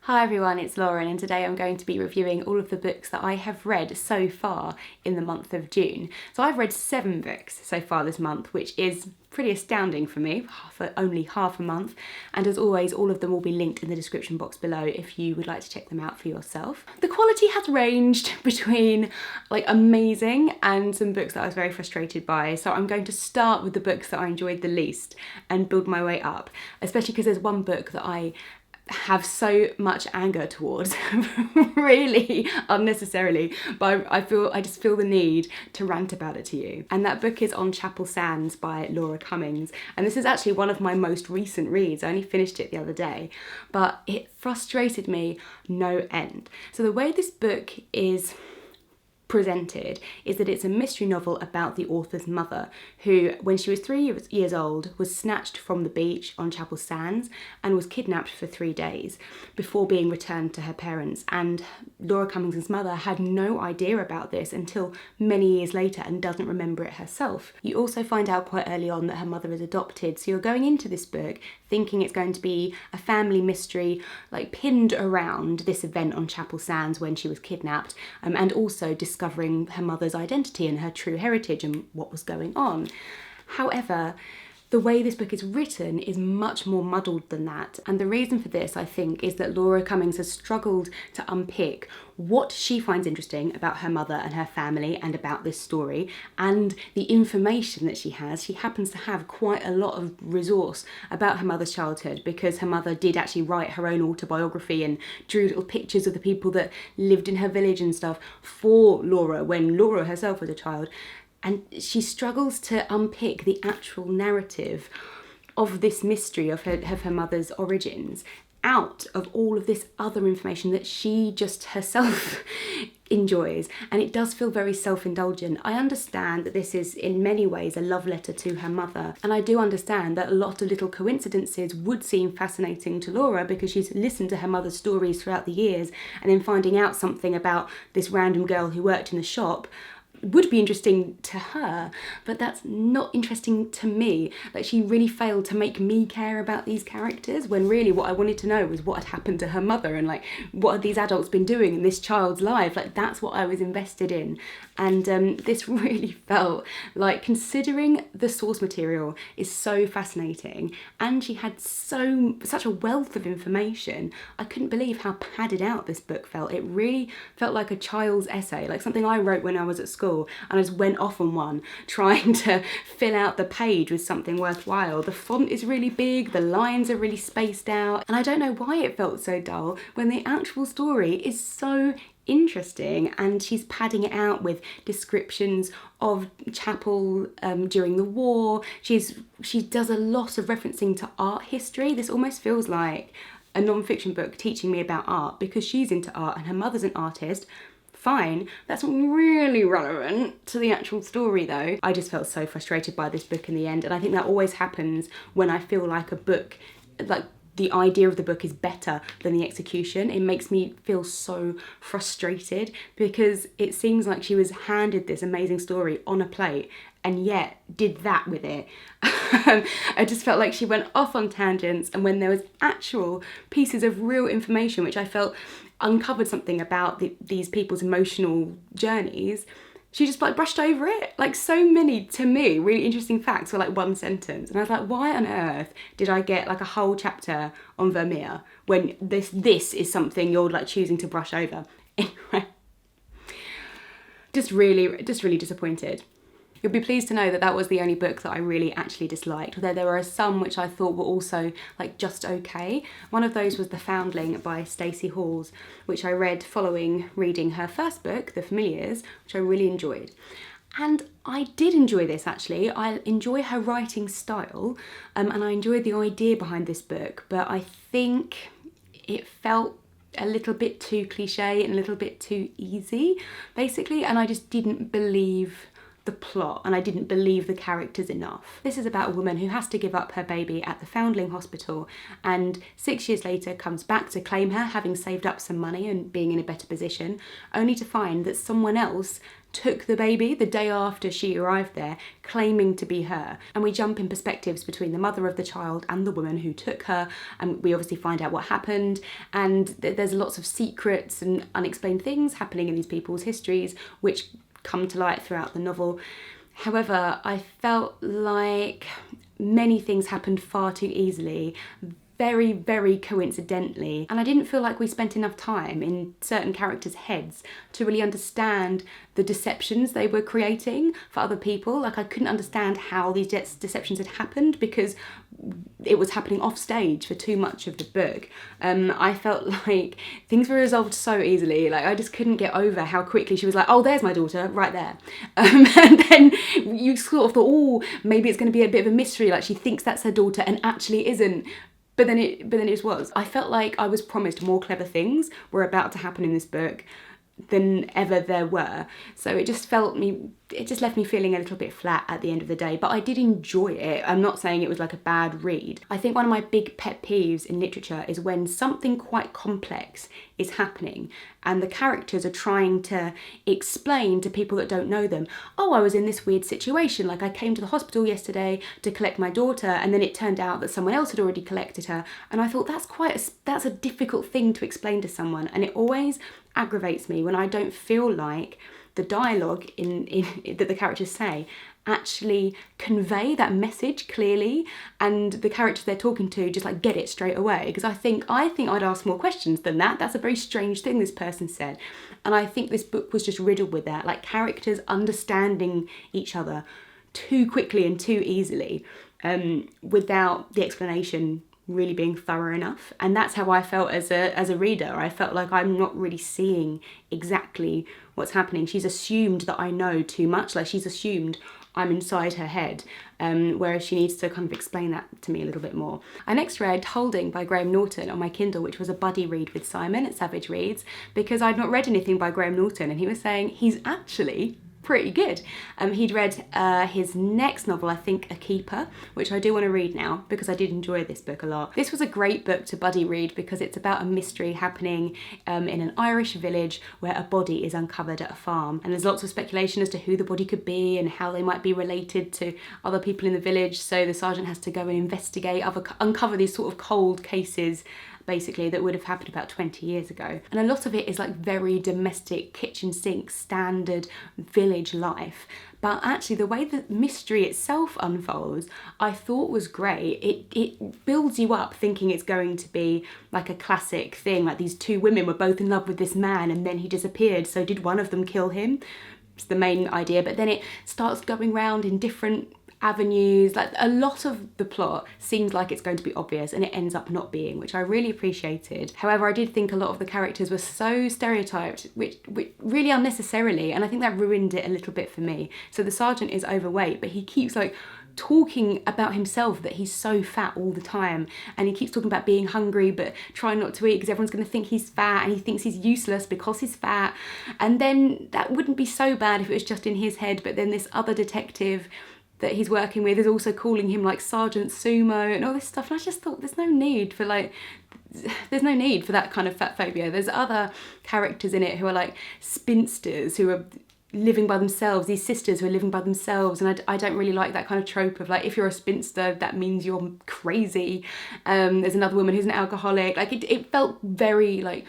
Hi everyone, it's Lauren and today I'm going to be reviewing all of the books that I have read so far in the month of June. So I've read 7 books so far this month, which is pretty astounding for me, for only half a month. And as always, all of them will be linked in the description box below if you would like to check them out for yourself. The quality has ranged between like amazing and some books that I was very frustrated by. So I'm going to start with the books that I enjoyed the least and build my way up, especially because there's one book that I have so much anger towards, really unnecessarily, but I just feel the need to rant about it to you. And that book is On Chapel Sands by Laura Cummings, and this is actually one of my most recent reads. I only finished it the other day, but it frustrated me no end. So the way this book is presented is that it's a mystery novel about the author's mother, who, when she was 3 years old, was snatched from the beach on Chapel Sands and was kidnapped for 3 days before being returned to her parents. And Laura Cummings' mother had no idea about this until many years later and doesn't remember it herself. You also find out quite early on that her mother is adopted, so you're going into this book thinking it's going to be a family mystery like pinned around this event on Chapel Sands when she was kidnapped, and also discovering her mother's identity and her true heritage and what was going on. However, the way this book is written is much more muddled than that, and the reason for this, I think, is that Laura Cummings has struggled to unpick what she finds interesting about her mother and her family and about this story, and the information that she has. She happens to have quite a lot of resource about her mother's childhood because her mother did actually write her own autobiography and drew little pictures of the people that lived in her village and stuff for Laura when Laura herself was a child. And she struggles to unpick the actual narrative of this mystery of her mother's origins out of all of this other information that she just herself enjoys. And it does feel very self-indulgent. I understand that this is in many ways a love letter to her mother. And I do understand that a lot of little coincidences would seem fascinating to Laura because she's listened to her mother's stories throughout the years, and then finding out something about this random girl who worked in the shop would be interesting to her, but that's not interesting to me. Like, she really failed to make me care about these characters when really what I wanted to know was what had happened to her mother and like what had these adults been doing in this child's life. Like, that's what I was invested in. And this really felt like, considering the source material is so fascinating and she had such a wealth of information, I couldn't believe how padded out this book felt. It really felt like a child's essay, like something I wrote when I was at school and I just went off on one trying to fill out the page with something worthwhile. The font is really big, the lines are really spaced out, and I don't know why it felt so dull when the actual story is so interesting, and she's padding it out with descriptions of Chapel during the war. She does a lot of referencing to art history. This almost feels like a non-fiction book teaching me about art because she's into art and her mother's an artist. Fine, that's not really relevant to the actual story though. I just felt so frustrated by this book in the end, and I think that always happens when I feel like a book, like the idea of the book is better than the execution. It makes me feel so frustrated because it seems like she was handed this amazing story on a plate and yet did that with it. I just felt like she went off on tangents, and when there was actual pieces of real information which I felt uncovered something about these people's emotional journeys, she just like brushed over it. Like, so many, to me, really interesting facts were like one sentence, and I was like, why on earth did I get like a whole chapter on Vermeer when this is something you're like choosing to brush over? Anyway, just really disappointed. You'll be pleased to know that that was the only book that I really actually disliked, although there were some which I thought were also like just okay. One of those was The Foundling by Stacey Halls, which I read following reading her first book, The Familiars, which I really enjoyed. And I did enjoy this actually. I enjoy her writing style, and I enjoyed the idea behind this book, but I think it felt a little bit too cliche and a little bit too easy, basically, and I just didn't believe the plot and I didn't believe the characters enough. This is about a woman who has to give up her baby at the Foundling hospital and 6 years later comes back to claim her, having saved up some money and being in a better position, only to find that someone else took the baby the day after she arrived there, claiming to be her. And we jump in perspectives between the mother of the child and the woman who took her, and we obviously find out what happened, and there's lots of secrets and unexplained things happening in these people's histories which come to light throughout the novel. However, I felt like many things happened far too easily, very, very coincidentally, and I didn't feel like we spent enough time in certain characters' heads to really understand the deceptions they were creating for other people. Like, I couldn't understand how these deceptions had happened because it was happening off stage for too much of the book. I felt like things were resolved so easily. Like, I just couldn't get over how quickly she was like, oh, there's my daughter right there. And then you sort of thought, oh, maybe it's going to be a bit of a mystery, like she thinks that's her daughter and actually isn't. But then it just was. I felt like I was promised more clever things were about to happen in this book than ever there were. So it just left me feeling a little bit flat at the end of the day, but I did enjoy it. I'm not saying it was like a bad read. I think one of my big pet peeves in literature is when something quite complex is happening and the characters are trying to explain to people that don't know them, oh, I was in this weird situation, like I came to the hospital yesterday to collect my daughter and then it turned out that someone else had already collected her. And I thought that's a difficult thing to explain to someone, and it always aggravates me when I don't feel like the dialogue in that the characters say actually convey that message clearly, and the characters they're talking to just like get it straight away. Because I think I'd ask more questions than that. That's a very strange thing this person said, and I think this book was just riddled with that, like characters understanding each other too quickly and too easily, without the explanation really being thorough enough. And that's how I felt as a reader. I felt like I'm not really seeing exactly what's happening. She's assumed that I know too much, like she's assumed I'm inside her head, whereas she needs to kind of explain that to me a little bit more. I next read Holding by Graham Norton on my Kindle, which was a buddy read with Simon at Savage Reads, because I'd not read anything by Graham Norton and he was saying he's actually pretty good. He'd read his next novel, I think A Keeper, which I do want to read now because I did enjoy this book a lot. This was a great book to buddy read because it's about a mystery happening in an Irish village where a body is uncovered at a farm, and there's lots of speculation as to who the body could be and how they might be related to other people in the village. So the sergeant has to go and investigate, uncover these sort of cold cases basically that would have happened about 20 years ago. And a lot of it is like very domestic, kitchen sink, standard village life. But actually the way the mystery itself unfolds, I thought was great. It builds you up thinking it's going to be like a classic thing, like these two women were both in love with this man and then he disappeared, so did one of them kill him? It's the main idea, but then it starts going round in different avenues. Like a lot of the plot seems like it's going to be obvious and it ends up not being, which I really appreciated. However, I did think a lot of the characters were so stereotyped, which really unnecessarily, and I think that ruined it a little bit for me. So the sergeant is overweight, but he keeps like talking about himself that he's so fat all the time, and he keeps talking about being hungry but trying not to eat because everyone's going to think he's fat, and he thinks he's useless because he's fat. And then that wouldn't be so bad if it was just in his head, but then this other detective that he's working with is also calling him like Sergeant Sumo and all this stuff, and I just thought there's no need for that kind of fat phobia. There's other characters in it who are like spinsters who are living by themselves, these sisters who are living by themselves, and I don't really like that kind of trope of like, if you're a spinster that means you're crazy. There's another woman who's an alcoholic. Like it felt very like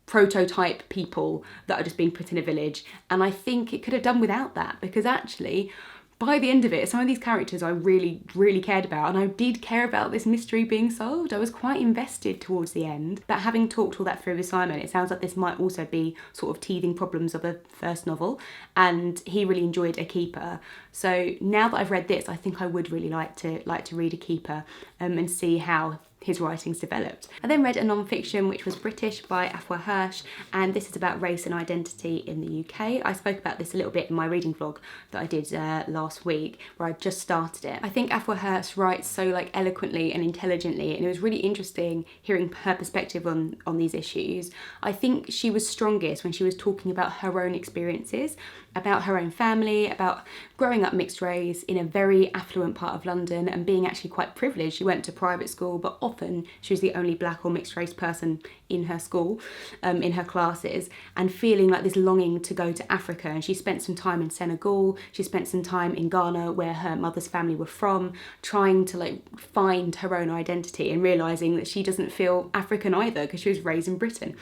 prototype people that are just being put in a village, and I think it could have done without that, because actually by the end of it, some of these characters I really, really cared about, and I did care about this mystery being solved. I was quite invested towards the end. But having talked all that through with Simon, it sounds like this might also be sort of teething problems of the first novel, and he really enjoyed A Keeper. So now that I've read this, I think I would really like to read A Keeper, and see how his writings developed. I then read a non-fiction which was British by Afua Hirsch, and this is about race and identity in the UK. I spoke about this a little bit in my reading vlog that I did last week, where I just started it. I think Afua Hirsch writes so like eloquently and intelligently, and it was really interesting hearing her perspective on these issues. I think she was strongest when she was talking about her own experiences, about her own family, about growing up mixed race in a very affluent part of London and being actually quite privileged. She went to private school, but often she was the only black or mixed race person in her school, in her classes, and feeling like this longing to go to Africa. And she spent some time in Senegal, she spent some time in Ghana, where her mother's family were from, trying to like find her own identity and realising that she doesn't feel African either because she was raised in Britain.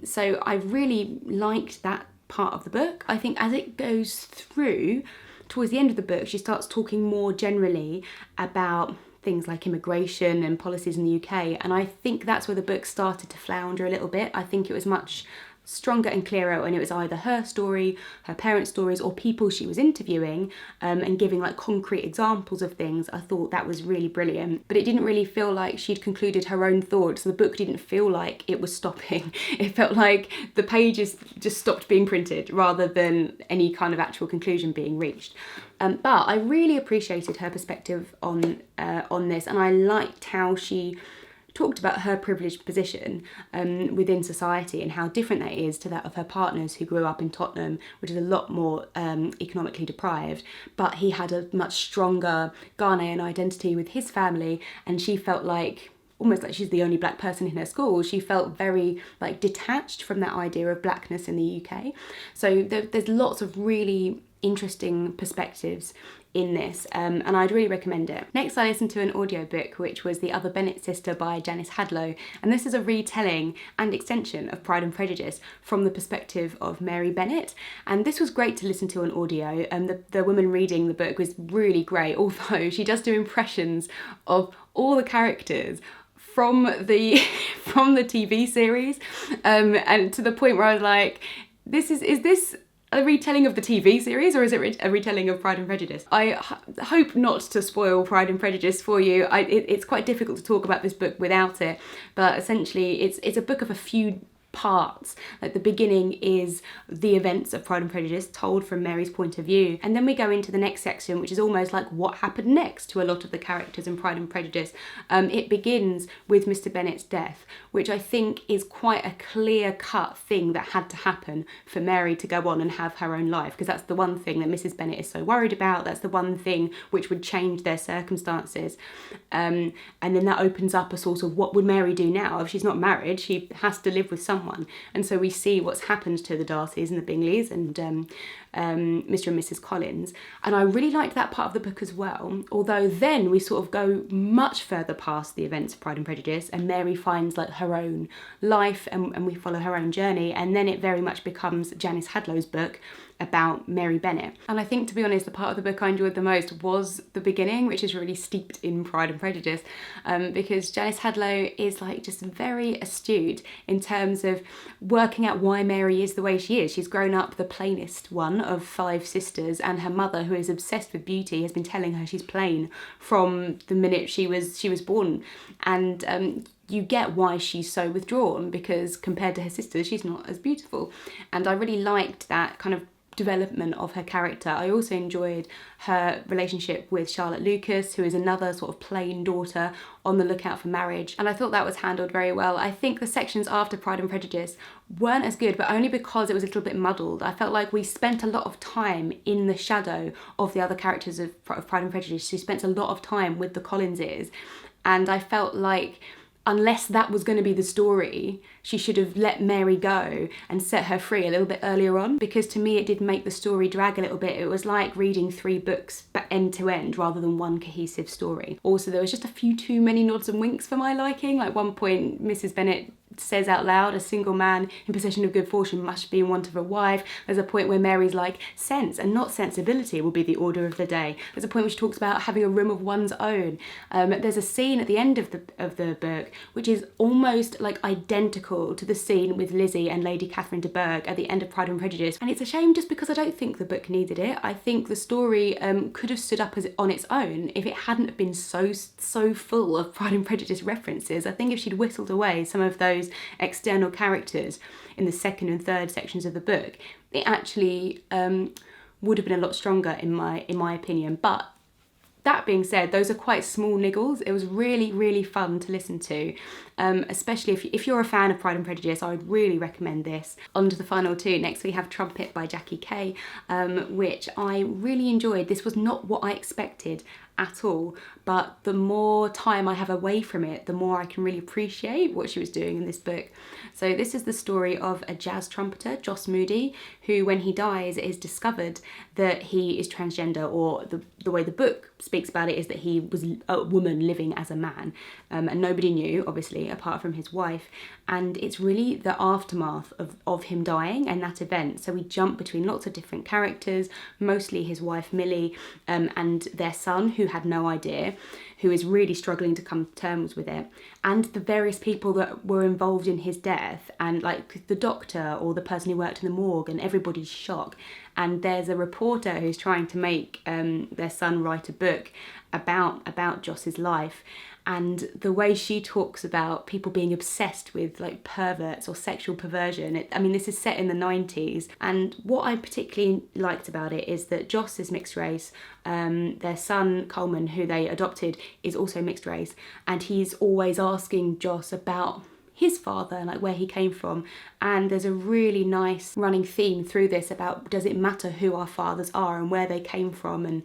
So I really liked that part of the book. I think as it goes through, towards the end of the book, she starts talking more generally about things like immigration and policies in the UK, and I think that's where the book started to flounder a little bit. I think it was much stronger and clearer when it was either her story, her parents' stories, or people she was interviewing, and giving like concrete examples of things. I thought that was really brilliant, but it didn't really feel like she'd concluded her own thoughts. The book didn't feel like it was stopping. It felt like the pages just stopped being printed rather than any kind of actual conclusion being reached. But I really appreciated her perspective on this, and I liked how she talked about her privileged position within society and how different that is to that of her partners who grew up in Tottenham, which is a lot more economically deprived, but he had a much stronger Ghanaian identity with his family, and she felt like almost like she's the only black person in her school. She felt very like detached from that idea of blackness in the UK. So there's lots of really interesting perspectives in this, and I'd really recommend it. Next, I listened to an audiobook which was The Other Bennet Sister by Janice Hadlow, and this is a retelling and extension of Pride and Prejudice from the perspective of Mary Bennet, and this was great to listen to on audio, and the woman reading the book was really great, although she does do impressions of all the characters from the TV series, and to the point where I was like, is this a retelling of the TV series, or is it a retelling of Pride and Prejudice? I hope not to spoil Pride and Prejudice for you. It's quite difficult to talk about this book without it, but essentially it's a book of a few parts. Like the beginning is the events of Pride and Prejudice told from Mary's point of view, and then we go into the next section, which is almost like what happened next to a lot of the characters in Pride and Prejudice. It begins with Mr. Bennet's death, which I think is quite a clear-cut thing that had to happen for Mary to go on and have her own life, because that's the one thing that Mrs. Bennet is so worried about. That's the one thing which would change their circumstances, and then that opens up a sort of what would Mary do now if she's not married? She has to live with someone. And so we see what's happened to the Darcys and the Bingleys and Mr. and Mrs. Collins. And I really liked that part of the book as well, although then we sort of go much further past the events of Pride and Prejudice, and Mary finds like her own life, and we follow her own journey, and then it very much becomes Janice Hadlow's book about Mary Bennet. And I think, to be honest, the part of the book I enjoyed the most was the beginning, which is really steeped in Pride and Prejudice, because Janice Hadlow is like just very astute in terms of working out why Mary is the way she is. She's grown up the plainest one of 5 sisters, and her mother, who is obsessed with beauty, has been telling her she's plain from the minute she was born. And you get why she's so withdrawn, because compared to her sisters, she's not as beautiful. And I really liked that kind of development of her character. I also enjoyed her relationship with Charlotte Lucas, who is another sort of plain daughter on the lookout for marriage, and I thought that was handled very well. I think the sections after Pride and Prejudice weren't as good, but only because it was a little bit muddled. I felt like we spent a lot of time in the shadow of the other characters of Pride and Prejudice. She spent a lot of time with the Collinses, and I felt like unless that was going to be the story, she should have let Mary go and set her free a little bit earlier on, because to me it did make the story drag a little bit. It was like reading 3 books end to end rather than one cohesive story. Also, there was just a few too many nods and winks for my liking. Like one point, Mrs. Bennet says out loud, a single man in possession of good fortune must be in want of a wife. There's a point where Mary's like, sense and not sensibility will be the order of the day. There's a point where she talks about having a room of one's own. There's a scene at the end of the book which is almost like identical to the scene with Lizzie and Lady Catherine de Bourgh at the end of Pride and Prejudice, and it's a shame just because I don't think the book needed it. I think the story could have stood up on its own if it hadn't been so full of Pride and Prejudice references. I think if she'd whistled away some of those external characters in the second and third sections of the book, it actually would have been a lot stronger in my opinion. But that being said, those are quite small niggles. It was really, really fun to listen to, especially if you're a fan of Pride and Prejudice. I would really recommend this. On to the final two. Next we have Trumpet by Jackie Kay, which I really enjoyed. This was not what I expected at all, but the more time I have away from it, the more I can really appreciate what she was doing in this book. So this is the story of a jazz trumpeter, Joss Moody, who when he dies it is discovered that he is transgender, or the way the book speaks about it is that he was a woman living as a man, and nobody knew, obviously, apart from his wife. And it's really the aftermath of him dying and that event. So we jump between lots of different characters, mostly his wife Millie, and their son, who had no idea, who is really struggling to come to terms with it, and the various people that were involved in his death, and like the doctor or the person who worked in the morgue, and everybody's shocked. And there's a reporter who's trying to make their son write a book about Joss's life. And the way she talks about people being obsessed with like perverts or sexual perversion, this is set in the 90s. And what I particularly liked about it is that Joss is mixed race. Their son, Coleman, who they adopted, is also mixed race. And he's always asking Joss about his father and like where he came from. And there's a really nice running theme through this about, does it matter who our fathers are and where they came from, and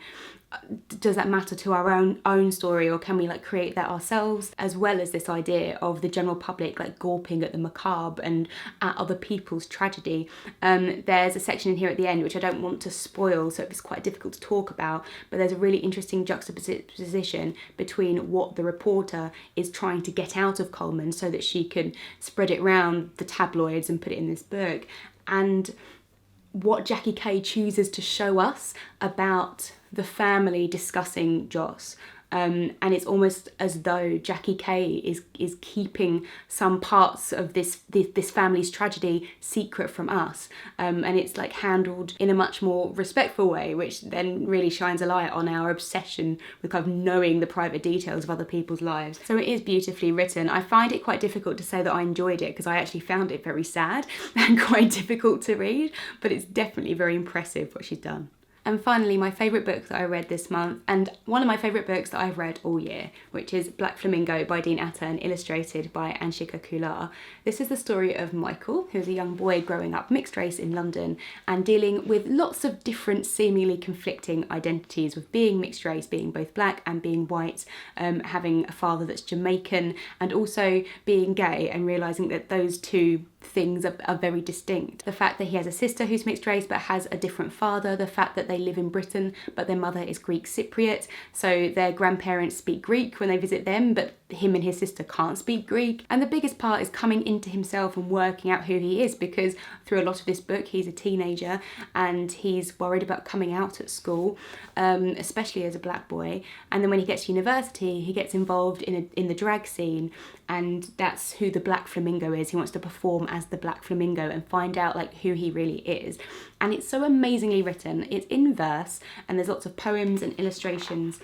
does that matter to our own story, or can we like create that ourselves? As well as this idea of the general public like gawping at the macabre and at other people's tragedy. There's a section in here at the end which I don't want to spoil, so it's quite difficult to talk about, but there's a really interesting juxtaposition between what the reporter is trying to get out of Coleman so that she can spread it around the tabloids and put it in this book, and what Jackie Kay chooses to show us about the family discussing Joss. And it's almost as though Jackie Kay is keeping some parts of this family's tragedy secret from us, and it's like handled in a much more respectful way, which then really shines a light on our obsession with kind of knowing the private details of other people's lives. So it is beautifully written. I find it quite difficult to say that I enjoyed it because I actually found it very sad and quite difficult to read, but it's definitely very impressive what she's done. And finally, my favourite book that I read this month, and one of my favourite books that I've read all year, which is Black Flamingo by Dean Atta and illustrated by Anshika Kular. This is the story of Michael, who's a young boy growing up mixed race in London and dealing with lots of different seemingly conflicting identities, with being mixed race, being both black and being white, having a father that's Jamaican, and also being gay and realising that those two things are very distinct. The fact that he has a sister who's mixed race but has a different father, the fact that they live in Britain but their mother is Greek Cypriot, so their grandparents speak Greek when they visit them, but him and his sister can't speak Greek. And the biggest part is coming into himself and working out who he is, because through a lot of this book he's a teenager and he's worried about coming out at school, especially as a black boy. And then when he gets to university he gets involved in the drag scene, and that's who the Black Flamingo is. He wants to perform as the Black Flamingo and find out like who he really is. And it's so amazingly written. It's in verse and there's lots of poems and illustrations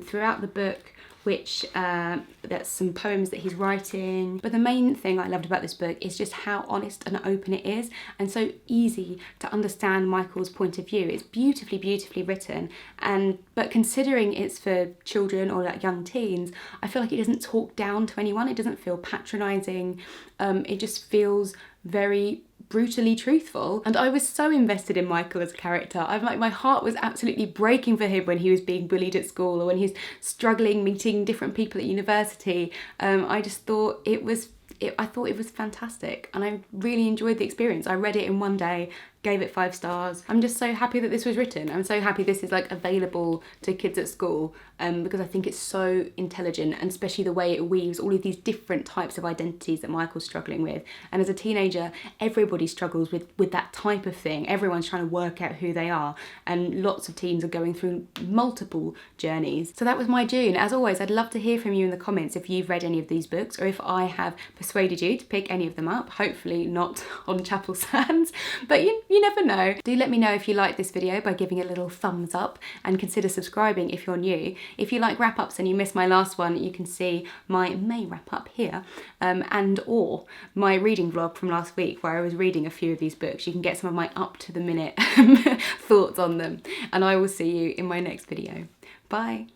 throughout the book, which there's some poems that he's writing. But the main thing I loved about this book is just how honest and open it is, and so easy to understand Michael's point of view. It's beautifully, beautifully written, but considering it's for children or like young teens, I feel like it doesn't talk down to anyone. It doesn't feel patronising. It just feels very brutally truthful, and I was so invested in Michael as a character. My heart was absolutely breaking for him when he was being bullied at school or when he's struggling meeting different people at university. I just thought it was I thought it was fantastic and I really enjoyed the experience. I read it in one day, gave it 5 stars. I'm just so happy that this was written. I'm so happy this is like available to kids at school, because I think it's so intelligent, and especially the way it weaves all of these different types of identities that Michael's struggling with. And as a teenager, everybody struggles with that type of thing. Everyone's trying to work out who they are, and lots of teens are going through multiple journeys. So that was my June. As always, I'd love to hear from you in the comments if you've read any of these books, or if I have persuaded you to pick any of them up. Hopefully not on Chapel Sands, but you never know. Do let me know if you like this video by giving a little thumbs up, and consider subscribing if you're new. If you like wrap-ups and you missed my last one, you can see my May wrap-up here, and or my reading vlog from last week where I was reading a few of these books. You can get some of my up-to-the-minute thoughts on them, and I will see you in my next video. Bye!